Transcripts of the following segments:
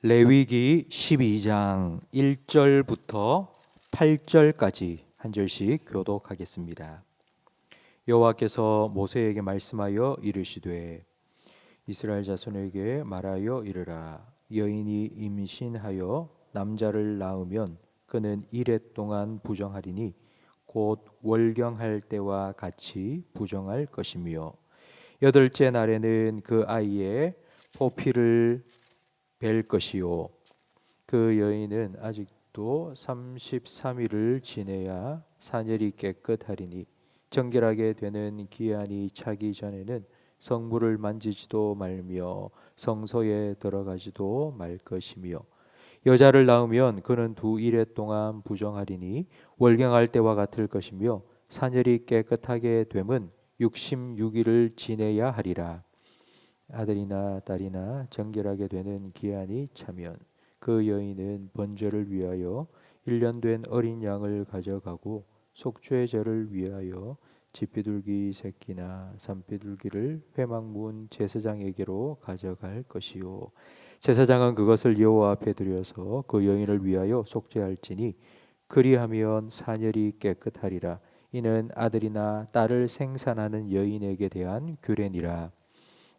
레위기 12장 1절부터 8절까지 한 절씩 교독하겠습니다. 여호와께서 모세에게 말씀하여 이르시되 이스라엘 자손에게 말하여 이르라. 여인이 임신하여 남자를 낳으면 그는 이레 동안 부정하리니 곧 월경할 때와 같이 부정할 것이며 여덟째 날에는 그 아이의 포피를 뵐 것이요 그 여인은 아직도 33일을 지내야 사절이 깨끗하리니 정결하게 되는 기한이 차기 전에는 성물을 만지지도 말며 성소에 들어가지도 말 것이며 여자를 낳으면 그는 두 일해 동안 부정하리니 월경할 때와 같을 것이며 사절이 깨끗하게 됨은 66일을 지내야 하리라. 아들이나 딸이나 정결하게 되는 기한이 차면 그 여인은 번제를 위하여 1년 된 어린 양을 가져가고 속죄 제를 위하여 집비둘기 새끼나 산비둘기를 회막 문 제사장에게로 가져갈 것이요 제사장은 그것을 여호와 앞에 드려서 그 여인을 위하여 속죄할지니 그리하면 사절이 깨끗하리라. 이는 아들이나 딸을 생산하는 여인에게 대한 규례니라.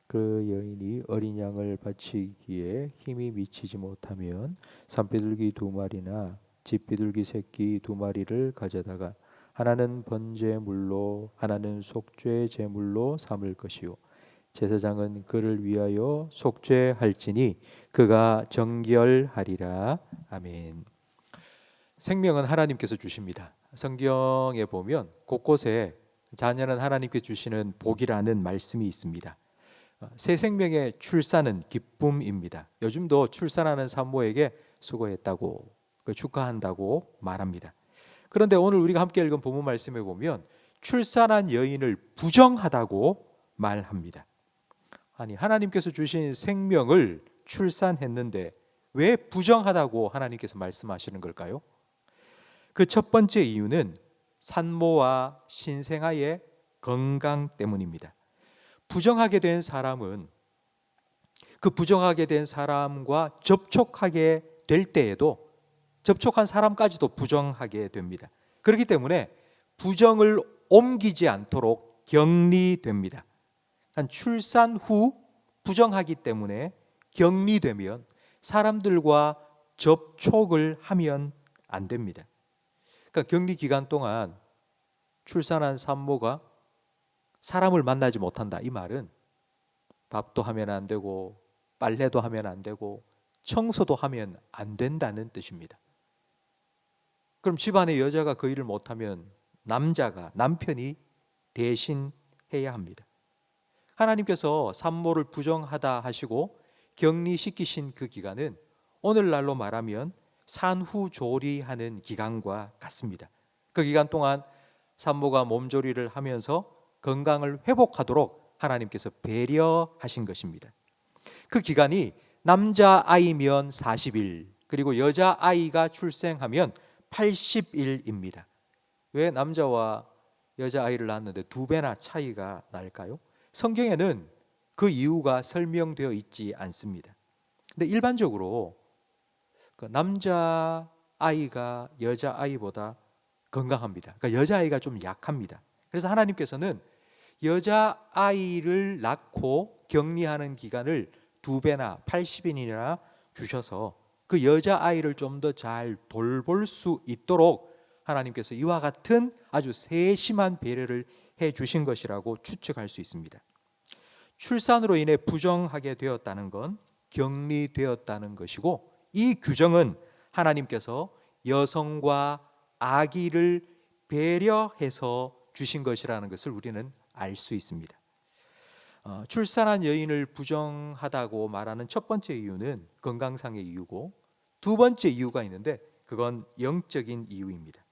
그 여인이 어린 양을 바치기에 힘이 미치지 못하면 산비둘기 2마리나 집비둘기 새끼 2마리를 가져다가 하나는 번제물로 하나는 속죄 제물로 삼을 것이요 제사장은 그를 위하여 속죄할지니 그가 정결하리라. 아멘. 생명은 하나님께서 주십니다. 성경에 보면 곳곳에 자녀는 하나님께 주시는 복이라는 말씀이 있습니다. 새 생명의 출산은 기쁨입니다. 요즘도 출산하는 산모에게 수고했다고 축하한다고 말합니다. 그런데 오늘 우리가 함께 읽은 본문 말씀에 보면 출산한 여인을 부정하다고 말합니다. 아니, 하나님께서 주신 생명을 출산했는데 왜 부정하다고 하나님께서 말씀하시는 걸까요? 그 첫 번째 이유는 산모와 신생아의 건강 때문입니다. 부정하게 된 사람은 그 부정하게 된 사람과 접촉하게 될 때에도 접촉한 사람까지도 부정하게 됩니다. 그렇기 때문에 부정을 옮기지 않도록 격리됩니다. 출산 후 부정하기 때문에 격리되면 사람들과 접촉을 하면 안 됩니다. 그러니까 격리 기간 동안 출산한 산모가 사람을 만나지 못한다. 이 말은 밥도 하면 안 되고 빨래도 하면 안 되고 청소도 하면 안 된다는 뜻입니다. 그럼 집안의 여자가 그 일을 못하면 남편이 대신 해야 합니다. 하나님께서 산모를 부정하다 하시고 격리시키신 그 기간은 오늘날로 말하면 산후조리하는 기간과 같습니다. 그 기간 동안 산모가 몸조리를 하면서 건강을 회복하도록 하나님께서 배려하신 것입니다. 그 기간이 남자아이면 40일 그리고 여자아이가 출생하면 80일입니다. 왜 남자와 여자아이를 낳았는데 2배나 차이가 날까요? 성경에는 그 이유가 설명되어 있지 않습니다. 근데 일반적으로 남자아이가 여자아이보다 건강합니다. 그러니까 여자아이가 좀 약합니다. 그래서 하나님께서는 여자아이를 낳고 격리하는 기간을 2배나 80일이나 주셔서 그 여자아이를 좀 더 잘 돌볼 수 있도록 하나님께서 이와 같은 아주 세심한 배려를 해 주신 것이라고 추측할 수 있습니다. 출산으로 인해 부정하게 되었다는 건 격리되었다는 것이고 이 규정은 하나님께서 여성과 아기를 배려해서 주신 것이라는 것을 우리는 알 수 있습니다. 출산한 여인을 부정하다고 말하는 첫 번째 이유는 건강상의 이유고 두 번째 이유가 있는데 그건 영적인 이유입니다.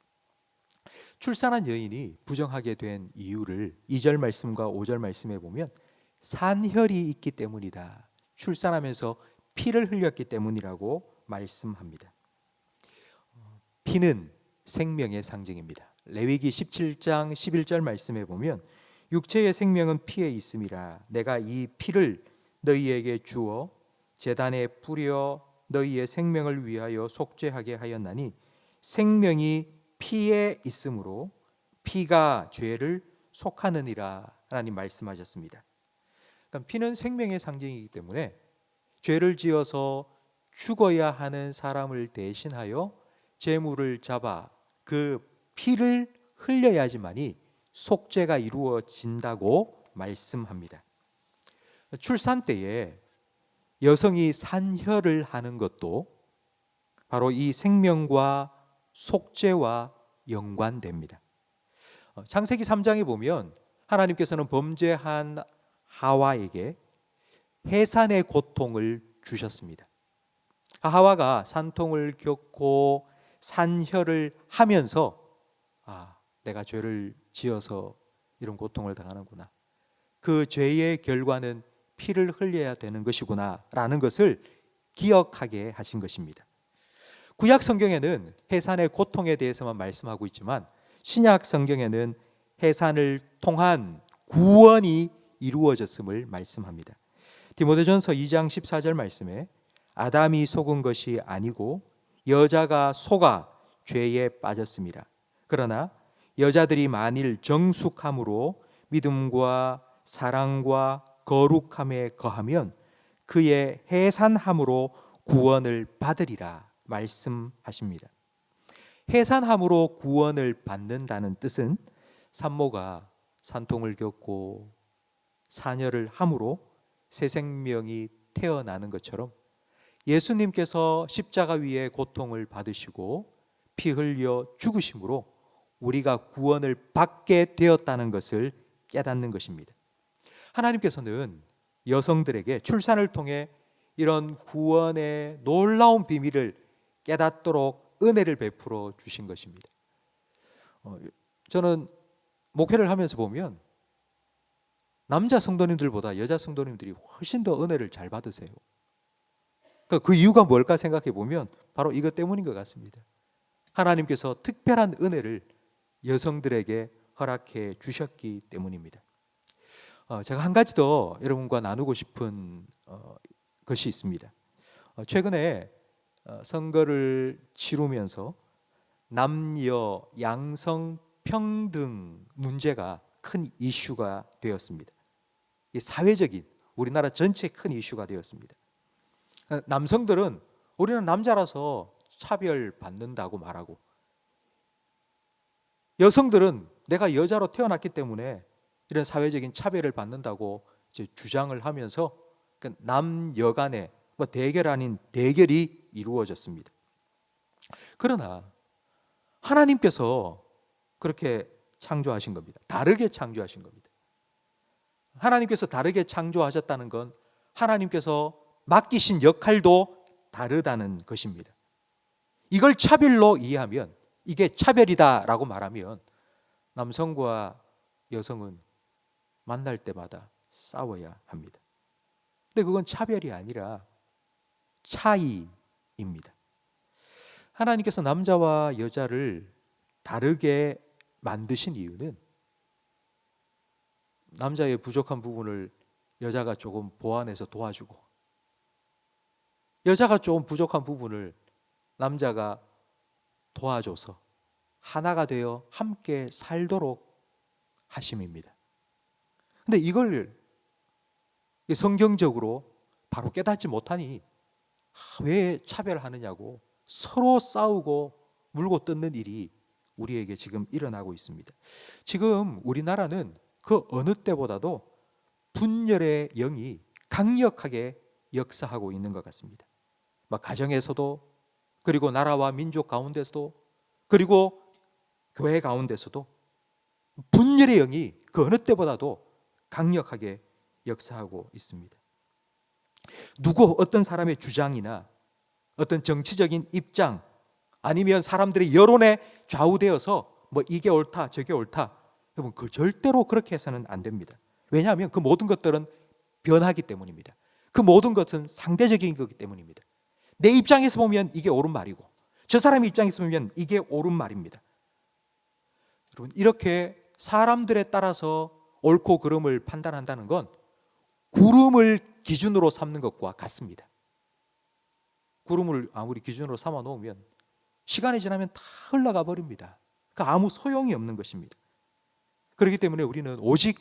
출산한 여인이 부정하게 된 이유를 2절 말씀과 5절 말씀에 보면 산혈이 있기 때문이다. 출산하면서 피를 흘렸기 때문이라고 말씀합니다. 피는 생명의 상징입니다. 레위기 17장 11절 말씀에 보면 육체의 생명은 피에 있음이라 내가 이 피를 너희에게 주어 제단에 뿌려 너희의 생명을 위하여 속죄하게 하였나니 생명이 피에 있으므로 피가 죄를 속하느니라. 하나님 말씀하셨습니다. 그러니까 피는 생명의 상징이기 때문에 죄를 지어서 죽어야 하는 사람을 대신하여 제물을 잡아 그 피를 흘려야지만이 속죄가 이루어진다고 말씀합니다. 출산 때에 여성이 산혈을 하는 것도 바로 이 생명과 속죄와 연관됩니다. 창세기 3장에 보면 하나님께서는 범죄한 하와에게 해산의 고통을 주셨습니다. 하와가 산통을 겪고 산혈을 하면서 내가 죄를 지어서 이런 고통을 당하는구나. 그 죄의 결과는 피를 흘려야 되는 것이구나 라는 것을 기억하게 하신 것입니다. 구약 성경에는 해산의 고통에 대해서만 말씀하고 있지만 신약 성경에는 해산을 통한 구원이 이루어졌음을 말씀합니다. 디모데전서 2장 14절 말씀에 아담이 속은 것이 아니고 여자가 속아 죄에 빠졌습니다. 그러나 여자들이 만일 정숙함으로 믿음과 사랑과 거룩함에 거하면 그의 해산함으로 구원을 받으리라 말씀하십니다. 해산함으로 구원을 받는다는 뜻은 산모가 산통을 겪고 산혈을 함으로 새 생명이 태어나는 것처럼 예수님께서 십자가 위에 고통을 받으시고 피 흘려 죽으심으로 우리가 구원을 받게 되었다는 것을 깨닫는 것입니다. 하나님께서는 여성들에게 출산을 통해 이런 구원의 놀라운 비밀을 깨닫도록 은혜를 베풀어 주신 것입니다. 저는 목회를 하면서 보면 남자 성도님들보다 여자 성도님들이 훨씬 더 은혜를 잘 받으세요. 그 이유가 뭘까 생각해 보면 바로 이것 때문인 것 같습니다. 하나님께서 특별한 은혜를 여성들에게 허락해 주셨기 때문입니다. 제가 한 가지 더 여러분과 나누고 싶은 것이 있습니다. 최근에 선거를 치르면서 남녀 양성 평등 문제가 큰 이슈가 되었습니다. 사회적인 우리나라 전체 큰 이슈가 되었습니다. 남성들은 우리는 남자라서 차별받는다고 말하고, 여성들은 내가 여자로 태어났기 때문에 이런 사회적인 차별을 받는다고 이제 주장을 하면서 남녀 간의 대결 아닌 대결이 이루어졌습니다. 그러나 하나님께서 그렇게 창조하신 겁니다. 다르게 창조하신 겁니다. 하나님께서 다르게 창조하셨다는 건 하나님께서 맡기신 역할도 다르다는 것입니다. 이걸 차별로 이해하면, 이게 차별이다라고 말하면 남성과 여성은 만날 때마다 싸워야 합니다. 근데 그건 차별이 아니라 차이입니다. 하나님께서 남자와 여자를 다르게 만드신 이유는 남자의 부족한 부분을 여자가 조금 보완해서 도와주고, 여자가 조금 부족한 부분을 남자가 도와줘서 하나가 되어 함께 살도록 하심입니다. 근데 이걸 성경적으로 바로 깨닫지 못하니 왜 차별하느냐고 서로 싸우고 물고 뜯는 일이 우리에게 지금 일어나고 있습니다. 지금 우리나라는 그 어느 때보다도 분열의 영이 강력하게 역사하고 있는 것 같습니다. 가정에서도, 그리고 나라와 민족 가운데서도, 그리고 교회 가운데서도 분열의 영이 그 어느 때보다도 강력하게 역사하고 있습니다. 어떤 사람의 주장이나 어떤 정치적인 입장, 아니면 사람들의 여론에 좌우되어서 이게 옳다 저게 옳다, 여러분 그 절대로 그렇게 해서는 안 됩니다. 왜냐하면 그 모든 것들은 변하기 때문입니다. 그 모든 것은 상대적인 거기 때문입니다. 내 입장에서 보면 이게 옳은 말이고, 저 사람의 입장에서 보면 이게 옳은 말입니다. 여러분, 이렇게 사람들에 따라서 옳고 그름을 판단한다는 건 구름을 기준으로 삼는 것과 같습니다. 구름을 아무리 기준으로 삼아 놓으면 시간이 지나면 다 흘러가 버립니다. 그 아무 소용이 없는 것입니다. 그렇기 때문에 우리는 오직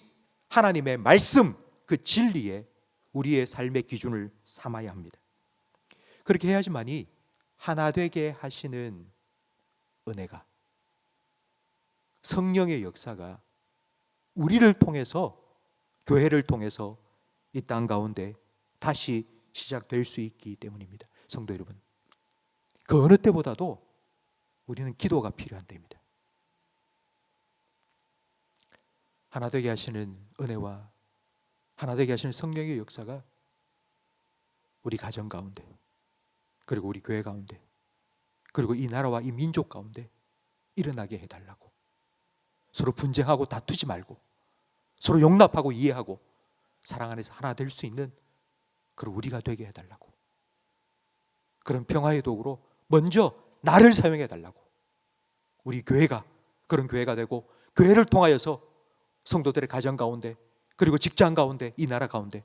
하나님의 말씀, 그 진리에 우리의 삶의 기준을 삼아야 합니다. 그렇게 해야지만이 하나 되게 하시는 은혜가, 성령의 역사가 우리를 통해서, 교회를 통해서 이 땅 가운데 다시 시작될 수 있기 때문입니다. 성도 여러분, 그 어느 때보다도 우리는 기도가 필요한 때입니다. 하나 되게 하시는 은혜와 하나 되게 하시는 성령의 역사가 우리 가정 가운데, 그리고 우리 교회 가운데, 그리고 이 나라와 이 민족 가운데 일어나게 해달라고. 서로 분쟁하고 다투지 말고 서로 용납하고 이해하고 사랑 안에서 하나 될 수 있는 그런 우리가 되게 해달라고. 그런 평화의 도구로 먼저 나를 사용해 달라고. 우리 교회가 그런 교회가 되고, 교회를 통하여서 성도들의 가정 가운데, 그리고 직장 가운데, 이 나라 가운데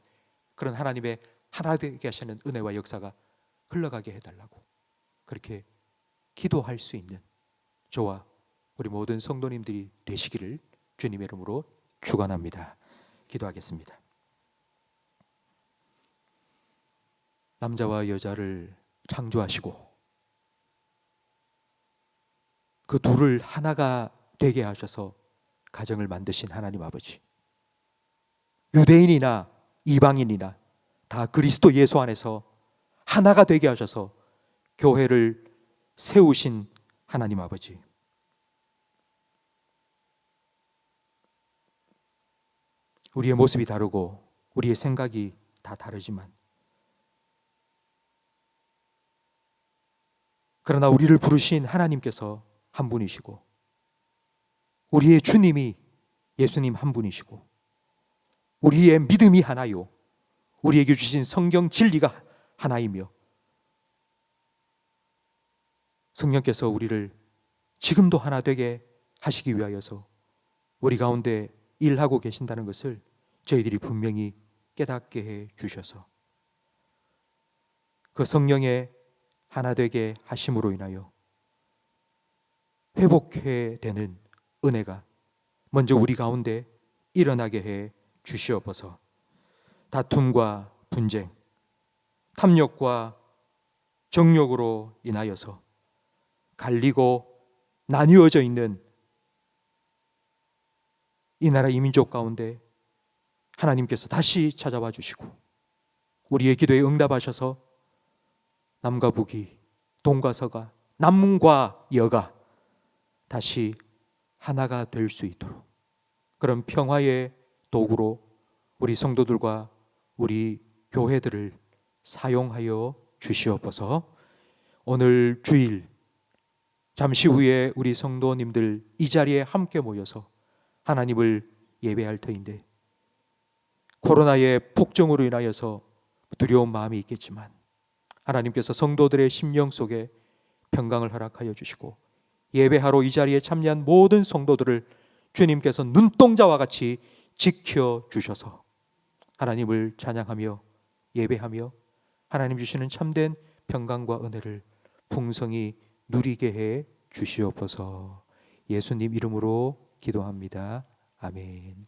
그런 하나님의 하나 되게 하시는 은혜와 역사가 흘러가게 해달라고, 그렇게 기도할 수 있는 저와 우리 모든 성도님들이 되시기를 주님의 이름으로 축원합니다. 기도하겠습니다. 남자와 여자를 창조하시고 그 둘을 하나가 되게 하셔서 가정을 만드신 하나님 아버지, 유대인이나 이방인이나 다 그리스도 예수 안에서 하나가 되게 하셔서 교회를 세우신 하나님 아버지, 우리의 모습이 다르고 우리의 생각이 다 다르지만, 그러나 우리를 부르신 하나님께서 한 분이시고, 우리의 주님이 예수님 한 분이시고, 우리의 믿음이 하나요, 우리에게 주신 성경 진리가 하나이며, 성령께서 우리를 지금도 하나 되게 하시기 위하여서 우리 가운데 일하고 계신다는 것을 저희들이 분명히 깨닫게 해 주셔서, 그 성령의 하나 되게 하심으로 인하여 회복해 되는 은혜가 먼저 우리 가운데 일어나게 해 주시옵소서. 다툼과 분쟁, 탐욕과 정욕으로 인하여서 갈리고 나뉘어져 있는 이 나라 이 민족 가운데 하나님께서 다시 찾아와 주시고 우리의 기도에 응답하셔서 남과 북이, 동과 서가, 남과 여가 다시 하나가 될 수 있도록 그런 평화의 도구로 우리 성도들과 우리 교회들을 사용하여 주시옵소서. 오늘 주일 잠시 후에 우리 성도님들 이 자리에 함께 모여서 하나님을 예배할 터인데, 코로나의 폭정으로 인하여서 두려운 마음이 있겠지만 하나님께서 성도들의 심령 속에 평강을 허락하여 주시고, 예배하러 이 자리에 참여한 모든 성도들을 주님께서 눈동자와 같이 지켜주셔서 하나님을 찬양하며 예배하며 하나님 주시는 참된 평강과 은혜를 풍성히 누리게 해 주시옵소서. 예수님 이름으로 기도합니다. 아멘.